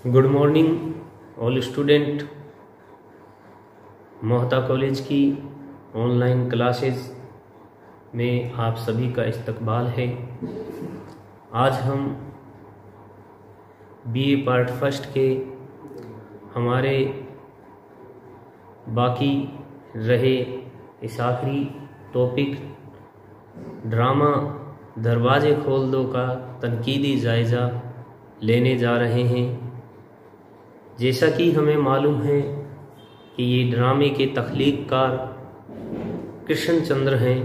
Good morning all student. Mohta college की online classes में आप सभी का इस्तकबाल है। आज हम बीए पार्ट फर्स्ट के हमारे बाकी रहे इस आखिरी टॉपिक ड्रामा दरवाजे खोल दो का तनकीदी जायज़ा लेने जा रहे हैं। जैसा कि हमें मालूम है कि ये ड्रामे के तख्लीक़कार कृष्ण चंद्र हैं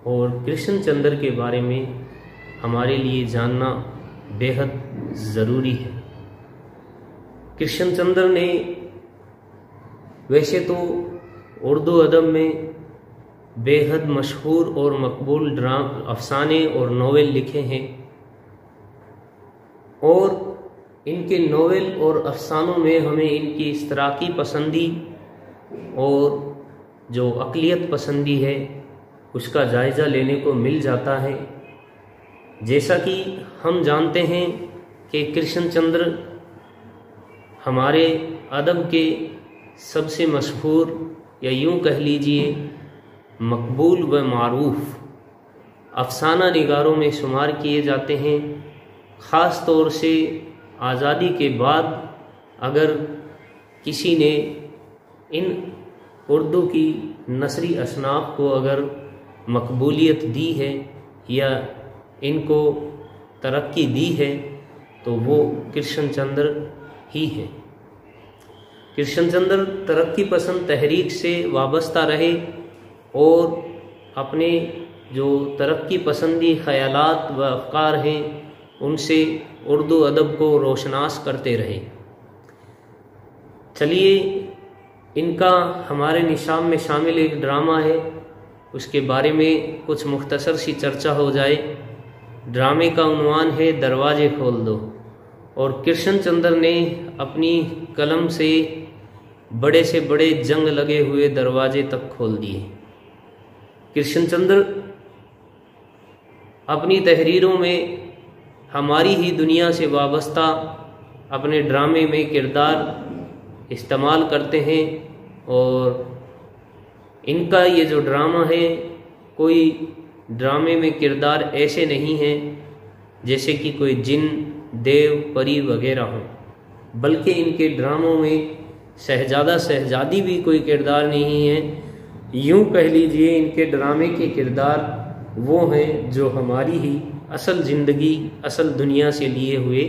और कृष्ण चंद्र के बारे में हमारे लिए जानना बेहद ज़रूरी है। कृष्ण चंद्र ने वैसे तो उर्दू अदब में बेहद मशहूर और मकबूल अफसाने और नोवेल लिखे हैं और इनके नोवेल और अफसानों में हमें इनकी इश्तराकी पसंदी और जो अक़लियत पसंदी है उसका जायज़ा लेने को मिल जाता है। जैसा कि हम जानते हैं कि कृष्ण चंद्र हमारे अदब के सबसे मशहूर या यूँ कह लीजिए मकबूल व मारूफ अफसाना निगारों में शुमार किए जाते हैं। ख़ास तौर से आज़ादी के बाद अगर किसी ने इन उर्दू की नसरी असनाफ को अगर मकबूलियत दी है या इनको तरक्की दी है तो वो कृष्ण चंद्र ही है। कृष्ण चंद्र तरक्की पसंद तहरीक से वाबस्ता रहे और अपने जो तरक्की पसंदी ख़यालात व अफ़कार हैं उनसे उर्दू अदब को रोशनास करते रहे। चलिए इनका हमारे निशान में शामिल एक ड्रामा है, उसके बारे में कुछ मुख्तसर सी चर्चा हो जाए। ड्रामे का उन्वान है दरवाजे खोल दो और कृष्ण चंद्र ने अपनी कलम से बड़े जंग लगे हुए दरवाजे तक खोल दिए। कृष्ण चंद्र अपनी तहरीरों में हमारी ही दुनिया से वाबस्ता अपने ड्रामे में किरदार इस्तेमाल करते हैं और इनका ये जो ड्रामा है कोई ड्रामे में किरदार ऐसे नहीं हैं जैसे कि कोई जिन देव परी वगैरह हो, बल्कि इनके ड्रामों में शहजादा शहजादी भी कोई किरदार नहीं है। यूँ कह लीजिए इनके ड्रामे के किरदार वो हैं जो हमारी ही असल ज़िंदगी असल दुनिया से लिए हुए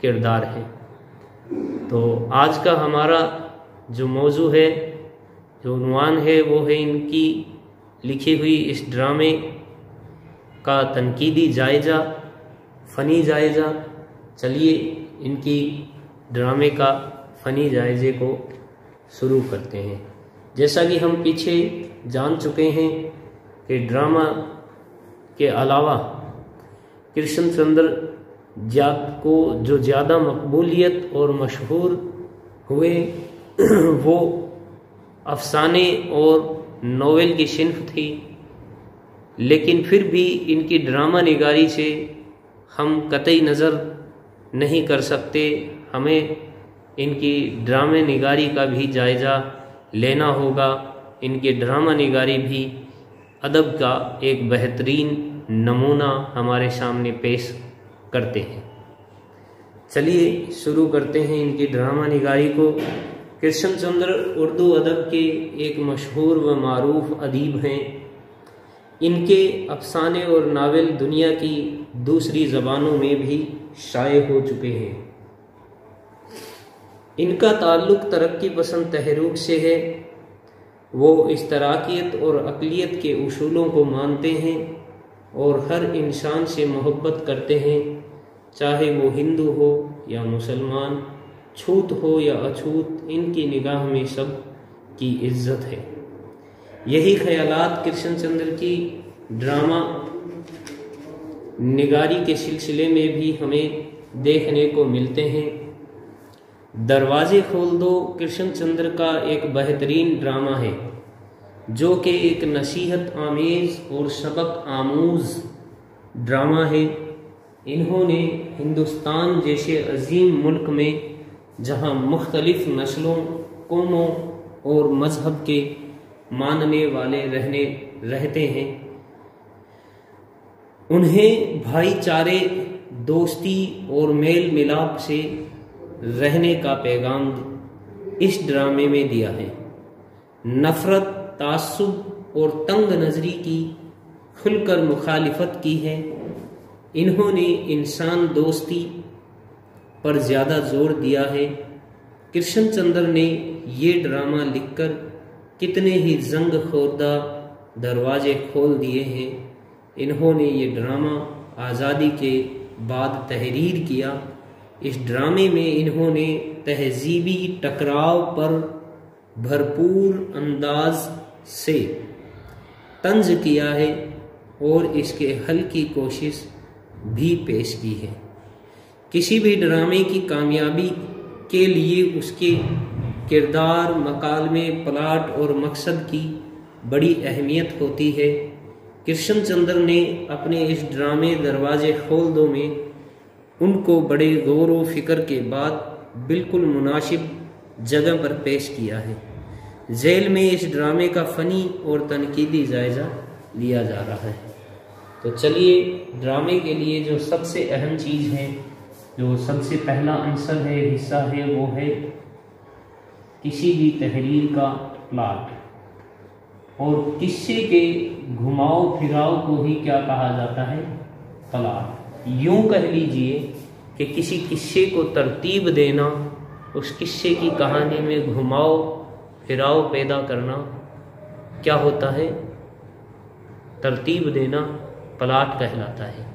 किरदार हैं। तो आज का हमारा जो मौजू है, जो उन्वान है, वो है इनकी लिखी हुई इस ड्रामे का तनकीदी जायज़ा, फ़नी जायज़ा। चलिए इनकी ड्रामे का फ़नी जायज़े को शुरू करते हैं। जैसा कि हम पीछे जान चुके हैं कि ड्रामा के अलावा कृष्ण चंद्र को जो ज़्यादा मकबूलियत और मशहूर हुए वो अफसाने और नोवेल की सिन्फ थी, लेकिन फिर भी इनकी ड्रामा निगारी से हम कतई नज़र नहीं कर सकते। हमें इनकी ड्रामे निगारी का भी जायज़ा लेना होगा। इनके ड्रामा निगारी भी अदब का एक बेहतरीन नमूना हमारे सामने पेश करते हैं। चलिए शुरू करते हैं इनकी ड्रामा निगारी को। कृष्ण चंद्र उर्दू अदब के एक मशहूर व मारूफ अदीब हैं। इनके अफसाने और नावल दुनिया की दूसरी ज़बानों में भी शाये हो चुके हैं। इनका ताल्लुक़ तरक्की पसंद तहरीक से है। वो इश्तराकियत और अक़लियत के उसूलों को मानते हैं और हर इंसान से मोहब्बत करते हैं, चाहे वो हिंदू हो या मुसलमान, छूत हो या अछूत, इनकी निगाह में सब की इज्जत है। यही ख़यालात कृष्ण चंद्र की ड्रामा निगारी के सिलसिले में भी हमें देखने को मिलते हैं। दरवाजे खोल दो कृष्ण चंद्र का एक बेहतरीन ड्रामा है जो कि एक नसीहत आमेज़ और सबक आमूज़ ड्रामा है। इन्होंने हिंदुस्तान जैसे अजीम मुल्क में जहाँ मुख्तलिफ नस्लों, कौमों और मजहब के मानने वाले रहते हैं। उन्हें भाईचारे, दोस्ती और मेल मिलाप से रहने का पैगाम इस ड्रामे में दिया है। नफरत, तासुब और तंग नजरी की खुलकर मुखालिफत की है। इन्होंने इंसान दोस्ती पर ज़्यादा जोर दिया है। कृष्ण चंद्र ने ये ड्रामा लिखकर कितने ही जंग खोरदा दरवाजे खोल दिए हैं। इन्होंने ये ड्रामा आज़ादी के बाद तहरीर किया। इस ड्रामे में इन्होंने तहजीबी टकराव पर भरपूर अंदाज से तंज किया है और इसके हल की कोशिश भी पेश की है। किसी भी ड्रामे की कामयाबी के लिए उसके किरदार, मकालमे, प्लाट और मकसद की बड़ी अहमियत होती है। कृष्ण चंद्र ने अपने इस ड्रामे दरवाजे खोल दो में उनको बड़े गौर व फिक्र के बाद बिल्कुल मुनासिब जगह पर पेश किया है। जेल में इस ड्रामे का फ़नी और तनकीदी जायज़ा लिया जा रहा है। तो चलिए, ड्रामे के लिए जो सबसे अहम चीज़ है, जो सबसे पहला अंसर है, हिस्सा है, वो है किसी भी तहरीर का प्लाट। और किस्से के घुमाव फिराव को ही क्या कहा जाता है? प्लाट। यूं कह लीजिए कि किसी किस्से को तरतीब देना, उस किस्से की कहानी में घुमाव फिराव पैदा करना क्या होता है? तरतीब देना प्लाट कहलाता है।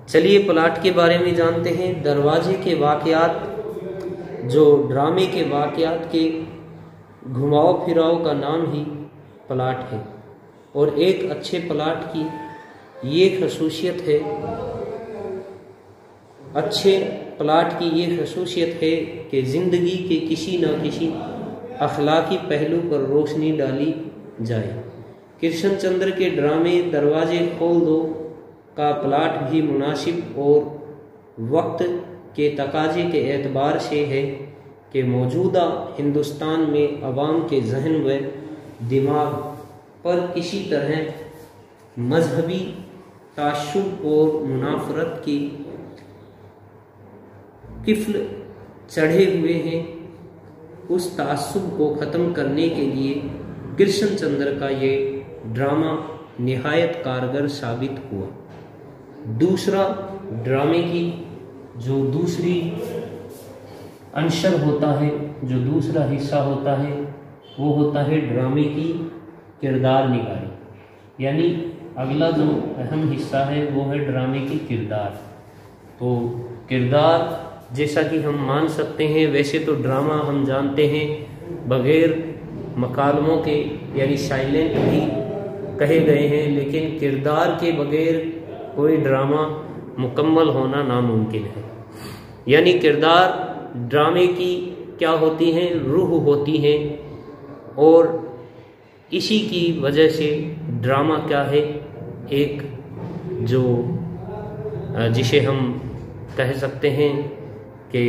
चलिए प्लाट के बारे में जानते हैं। दरवाजे के वाक़यात, जो ड्रामे के वाक़यात के घुमाव फिराव का नाम ही प्लाट है। और एक अच्छे प्लाट की ये खसूसियत है, अच्छे प्लाट की ये खसूसियत है कि ज़िंदगी के किसी न किसी अखलाकी पहलू पर रोशनी डाली जाए। कृष्ण चंद्र के ड्रामे दरवाजे खोल दो का प्लाट भी मुनासिब और वक्त के तकाजे के एतबार से है कि मौजूदा हिंदुस्तान में अवाम के जहन व दिमाग पर किसी तरह मजहबी ताशुब और मुनाफरत की किफ्ल चढ़े हुए हैं। उस तासुब को ख़त्म करने के लिए कृष्ण चंद्र का ये ड्रामा निहायत कारगर साबित हुआ। दूसरा, ड्रामे की जो दूसरी अंशर होता है, जो दूसरा हिस्सा होता है, वो होता है ड्रामे की किरदार निगारी। यानी अगला जो अहम हिस्सा है वो है ड्रामे की किरदार। तो किरदार जैसा कि हम मान सकते हैं, वैसे तो ड्रामा हम जानते हैं बग़ैर मकालमों के यानी साइलेंट भी कहे गए हैं, लेकिन किरदार के बग़ैर कोई ड्रामा मुकम्मल होना नामुमकिन है। यानी किरदार ड्रामे की क्या होती हैं? रूह होती हैं। और इसी की वजह से ड्रामा क्या है? एक जो जिसे हम कह सकते हैं कि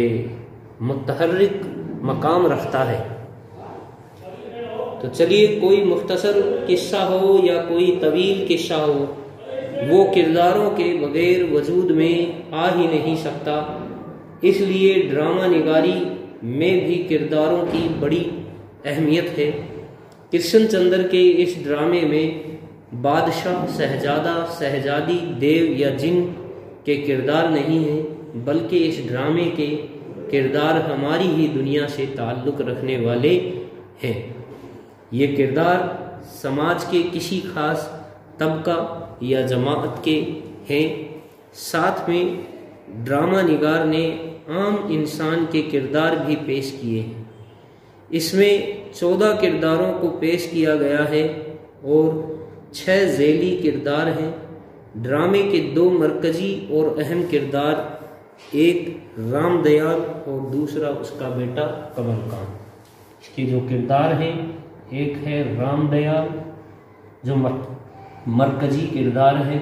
मुतहर्रिक मकाम रखता है। तो चलिए, कोई मुख्तसर किस्सा हो या कोई तवील किस्सा हो, वो किरदारों के बगैर वजूद में आ ही नहीं सकता। इसलिए ड्रामा निगारी में भी किरदारों की बड़ी अहमियत है। कृष्ण चंद्र के इस ड्रामे में बादशाह, शहजादा, शहजादी, देव या जिन के किरदार नहीं हैं, बल्कि इस ड्रामे के किरदार हमारी ही दुनिया से ताल्लुक़ रखने वाले हैं। ये किरदार समाज के किसी खास तबका या जमात के हैं। साथ में ड्रामा निगार ने आम इंसान के किरदार भी पेश किए हैं। इसमें 14 किरदारों को पेश किया गया है और 6 झेली किरदार हैं। ड्रामे के 2 मरकजी और अहम किरदार, एक रामदयाल और दूसरा उसका बेटा कमलकांत। इसके जो किरदार हैं, एक है रामदयाल जो मरकजी किरदार है,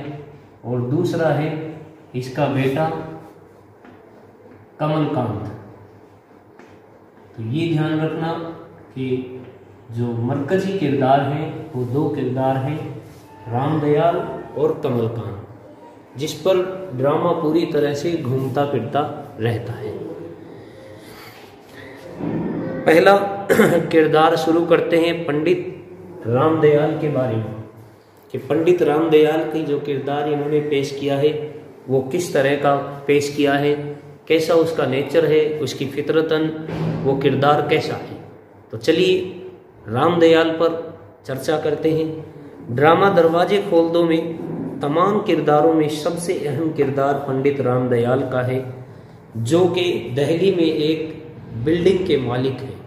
और दूसरा है इसका बेटा कमलकांत तो ये ध्यान रखना कि जो मरकजी किरदार हैं वो दो किरदार हैं, रामदयाल और कमलकांत, जिस पर ड्रामा पूरी तरह से घूमता फिरता रहता है। पहला किरदार शुरू करते हैं पंडित रामदयाल के बारे में, कि पंडित रामदयाल की जो किरदार इन्होंने पेश किया है वो किस तरह का पेश किया है, कैसा उसका नेचर है, उसकी फितरतन वो किरदार कैसा है। तो चलिए रामदयाल पर चर्चा करते हैं। ड्रामा दरवाजे खोल दो में तमाम किरदारों में सबसे अहम किरदार पंडित रामदयाल का है, जो कि दिल्ली में एक बिल्डिंग के मालिक हैं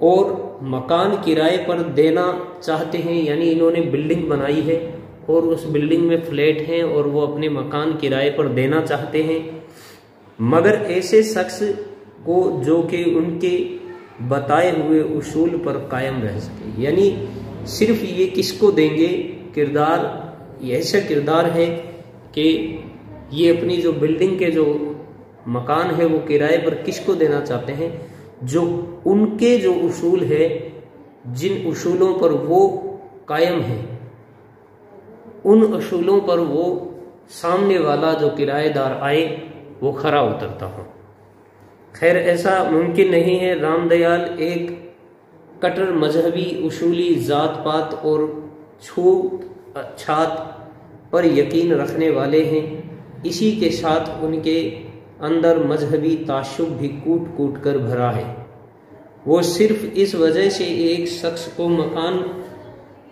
और मकान किराए पर देना चाहते हैं। यानी इन्होंने बिल्डिंग बनाई है और उस बिल्डिंग में फ्लैट हैं और वो अपने मकान किराए पर देना चाहते हैं, मगर ऐसे शख्स को जो कि उनके बताए हुए उसूल पर कायम रह सके। यानी सिर्फ ये किसको देंगे, किरदार ऐसा किरदार है कि ये अपनी जो बिल्डिंग के जो मकान है वो किराए पर किसको देना चाहते हैं, जो उनके जो उसूल है, जिन उसूलों पर वो कायम है, उन उसूलों पर वो सामने वाला जो किराएदार आए वो खरा उतरता हो। खैर ऐसा मुमकिन नहीं है। रामदयाल एक कट्टर मजहबी उसूली जात पात और छूत छात पर यकीन रखने वाले हैं। इसी के साथ उनके अंदर मजहबी ताशुब भी कूट कूट कर भरा है। वो सिर्फ इस वजह से एक शख्स को मकान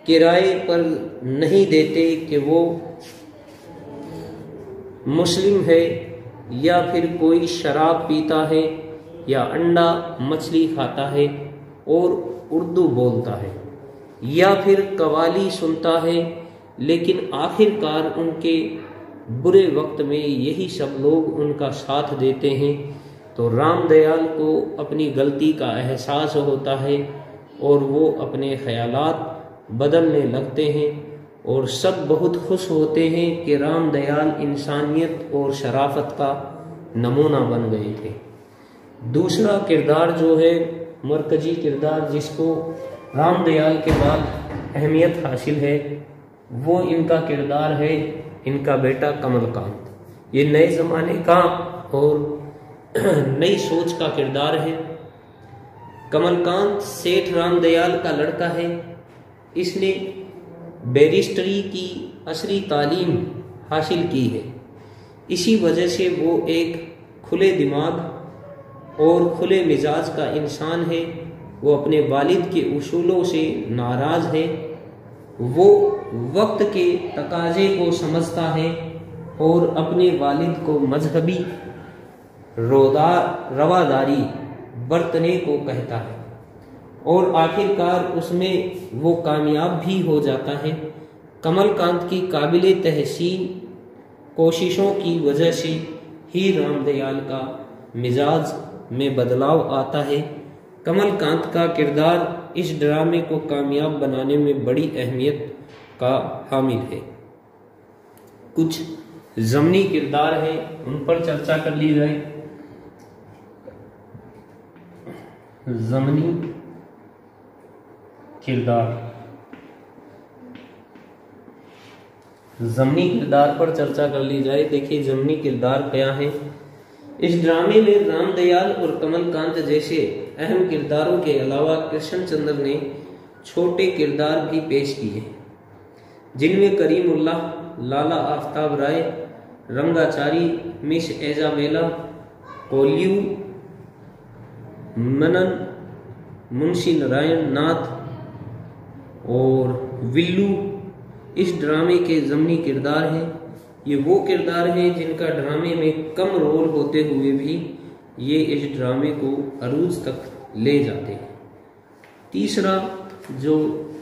किराए पर नहीं देते कि वो मुस्लिम है या फिर कोई शराब पीता है या अंडा मछली खाता है और उर्दू बोलता है या फिर कवाली सुनता है, लेकिन आखिरकार उनके बुरे वक्त में यही सब लोग उनका साथ देते हैं। तो रामदयाल को अपनी गलती का एहसास होता है और वो अपने ख्यालात बदलने लगते हैं और सब बहुत खुश होते हैं कि रामदयाल इंसानियत और शराफत का नमूना बन गए थे। दूसरा किरदार जो है मरकजी किरदार, जिसको रामदयाल के बाद अहमियत हासिल है, वो इनका किरदार है इनका बेटा कमलकांत। ये नए ज़माने का और नई सोच का किरदार है। कमलकांत सेठ रामदयाल का लड़का है। इसने बैरिस्टरी की असली तालीम हासिल की है। इसी वजह से वो एक खुले दिमाग और खुले मिजाज का इंसान है। वो अपने वालिद के उसूलों से नाराज़ है। वो वक्त के तकाजे को समझता है और अपने वालिद को मजहबी रवादारी बरतने को कहता है और आखिरकार उसमें वो कामयाब भी हो जाता है। कमलकांत की काबिले तहसीन कोशिशों की वजह से ही रामदयाल का मिजाज में बदलाव आता है। कमलकांत का किरदार इस ड्रामे को कामयाब बनाने में बड़ी अहमियत का हामिल है। कुछ ज़मनी किरदार हैं, उन पर चर्चा कर ली जाए। ज़मनी किरदार, ज़मनी किरदार पर चर्चा कर ली जाए। देखिए ज़मनी किरदार क्या है। इस ड्रामे में रामदयाल और कमलकांत जैसे अहम किरदारों के अलावा कृष्णचंद्र ने छोटे किरदार भी पेश किए, जिनमें करीमुल्लाह, लाला आफ्ताब राय, रंगाचारी, मिस एजाबेला, कोल्यू, मनन, मुंशी नारायण नाथ और विल्लू इस ड्रामे के ज़मनी किरदार हैं। ये वो किरदार हैं जिनका ड्रामे में कम रोल होते हुए भी ये इस ड्रामे को अरूज तक ले जाते हैं। तीसरा जो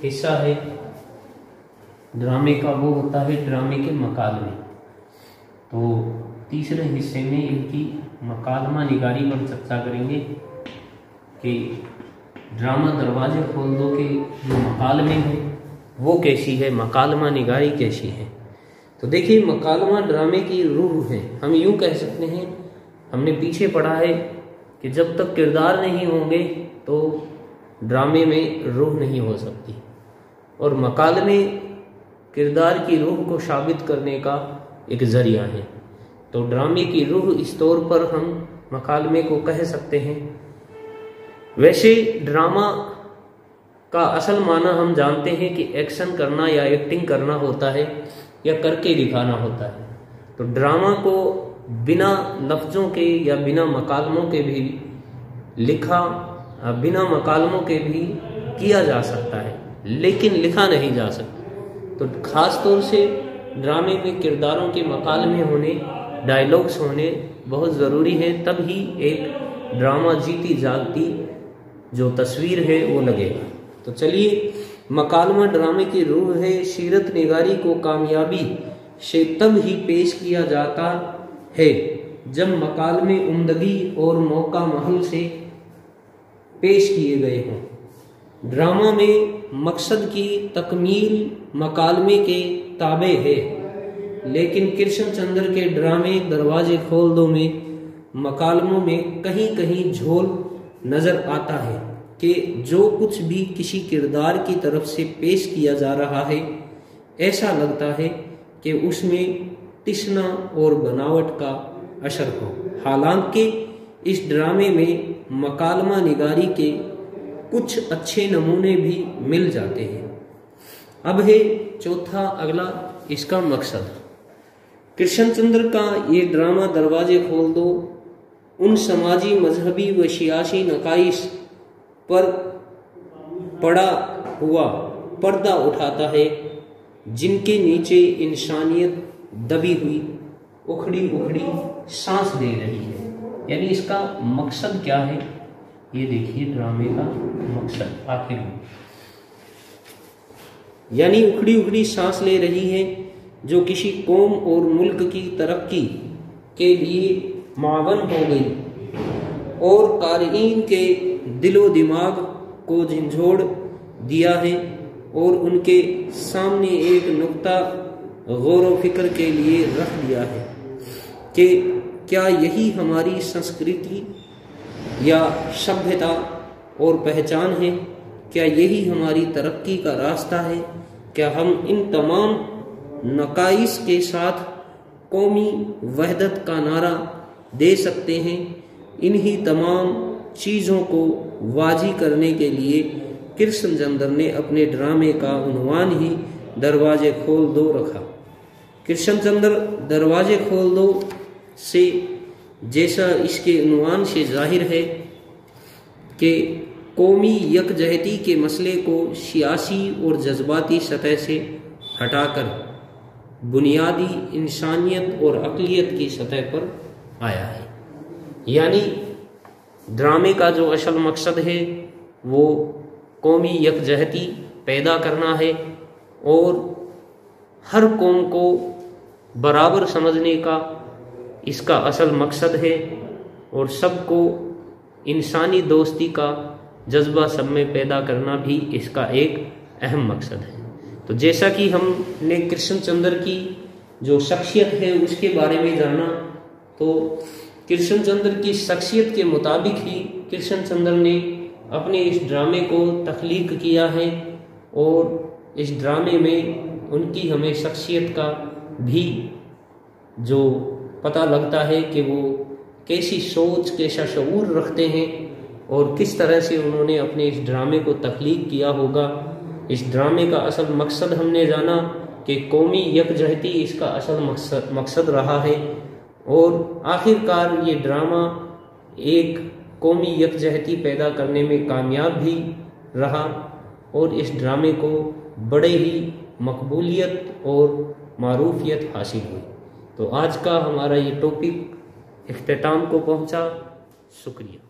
हिस्सा है ड्रामे का वो होता है ड्रामे के मकालमे। तो तीसरे हिस्से में इनकी मकालमा निगारी पर चर्चा करेंगे कि ड्रामा दरवाजे खोल दो के जो मकालमे हैं वो कैसी है, मकालमा निगारी कैसी है। तो देखिए मकालमा ड्रामे की रूह है। हम यूँ कह सकते हैं, हमने पीछे पढ़ा है कि कि जब तक किरदार नहीं होंगे तो ड्रामे में रूह नहीं हो सकती, और मकालमे किरदार की रूह को साबित करने का एक ज़रिया है। तो ड्रामे की रूह इस तौर पर हम मकालमे को कह सकते हैं। वैसे ड्रामा का असल माना हम जानते हैं कि एक्शन करना या एक्टिंग करना होता है या करके दिखाना होता है। तो ड्रामा को बिना लफ्ज़ों के या बिना मकालमों के भी लिखा, बिना मकालमों के भी किया जा सकता है, लेकिन लिखा नहीं जा सकता। तो ख़ास तौर से ड्रामे में किरदारों के मकालमे होने, डायलॉग्स होने बहुत ज़रूरी है, तभी एक ड्रामा जीती जागती जो तस्वीर है वो लगेगा। तो चलिए, मकालमा ड्रामे की रूह है। सीरत निगारी को कामयाबी से तब ही पेश किया जाता है जब मकालमे उम्दगी और मौका महल से पेश किए गए हों। ड्रामा में मकसद की तकमील मकालमे के ताबे है, लेकिन कृष्णचंद्र के ड्रामे दरवाजे खोल दो में मकालमों में कहीं कहीं झोल नजर आता है कि जो कुछ भी किसी किरदार की तरफ से पेश किया जा रहा है ऐसा लगता है कि उसमें तिश्ना और बनावट का असर हो। हालांकि इस ड्रामे में मकालमा निगारी के कुछ अच्छे नमूने भी मिल जाते हैं। अब है चौथा अगला इसका मकसद। कृष्णचंद्र का ये ड्रामा दरवाजे खोल दो उन समाजी, मजहबी व सियासी नकाइश पर पड़ा हुआ पर्दा उठाता है जिनके नीचे इंसानियत दबी हुई उखड़ी उखड़ी सांस ले रही है। यानी इसका मकसद क्या है, ये देखिए ड्रामे का मकसद आखिर में, यानी उखड़ी उखड़ी सांस ले रही है जो किसी कौम और मुल्क की तरक्की के लिए मावन हो गई और क़ारीन के दिलो दिमाग को झंझोड़ दिया है और उनके सामने एक नुक्ता गौर व फिक्र के लिए रख दिया है कि क्या यही हमारी संस्कृति या सभ्यता और पहचान है? क्या यही हमारी तरक्की का रास्ता है? क्या हम इन तमाम नकाइस के साथ कौमी वहदत का नारा दे सकते हैं? इन्हीं तमाम चीज़ों को वाजी करने के लिए कृष्णचंद्र ने अपने ड्रामे का उन्वान ही दरवाजे खोल दो रखा। कृष्णचंद्र दरवाजे खोल दो से जैसा इसके उन्वान से जाहिर है कि कौमी यकजहती के मसले को सियासी और जज्बाती सतह से हटाकर बुनियादी इंसानियत और अक़लियत की सतह पर आया है। यानी ड्रामे का जो असल मकसद है वो कौमी यकजहती पैदा करना है और हर कौम को बराबर समझने का इसका असल मकसद है और सबको इंसानी दोस्ती का जज्बा सब में पैदा करना भी इसका एक अहम मकसद है। तो जैसा कि हमने कृष्णचंद्र की जो शख्सियत है उसके बारे में जाना, तो कृष्णचंद्र की शख्सियत के मुताबिक ही कृष्णचंद्र ने अपने इस ड्रामे को तख्लीक किया है और इस ड्रामे में उनकी हमें शख्सियत का भी जो पता लगता है कि वो कैसी सोच, कैसा शऊर रखते हैं और किस तरह से उन्होंने अपने इस ड्रामे को तख्लीक किया होगा। इस ड्रामे का असल मकसद हमने जाना कि कौमी यकजहती इसका असल मकसद रहा है और आखिरकार ये ड्रामा एक कौमी यकजहती पैदा करने में कामयाब भी रहा और इस ड्रामे को बड़े ही मकबूलियत और मारूफियत हासिल हुई। तो आज का हमारा ये टॉपिक इख्तिताम को पहुंचा। शुक्रिया।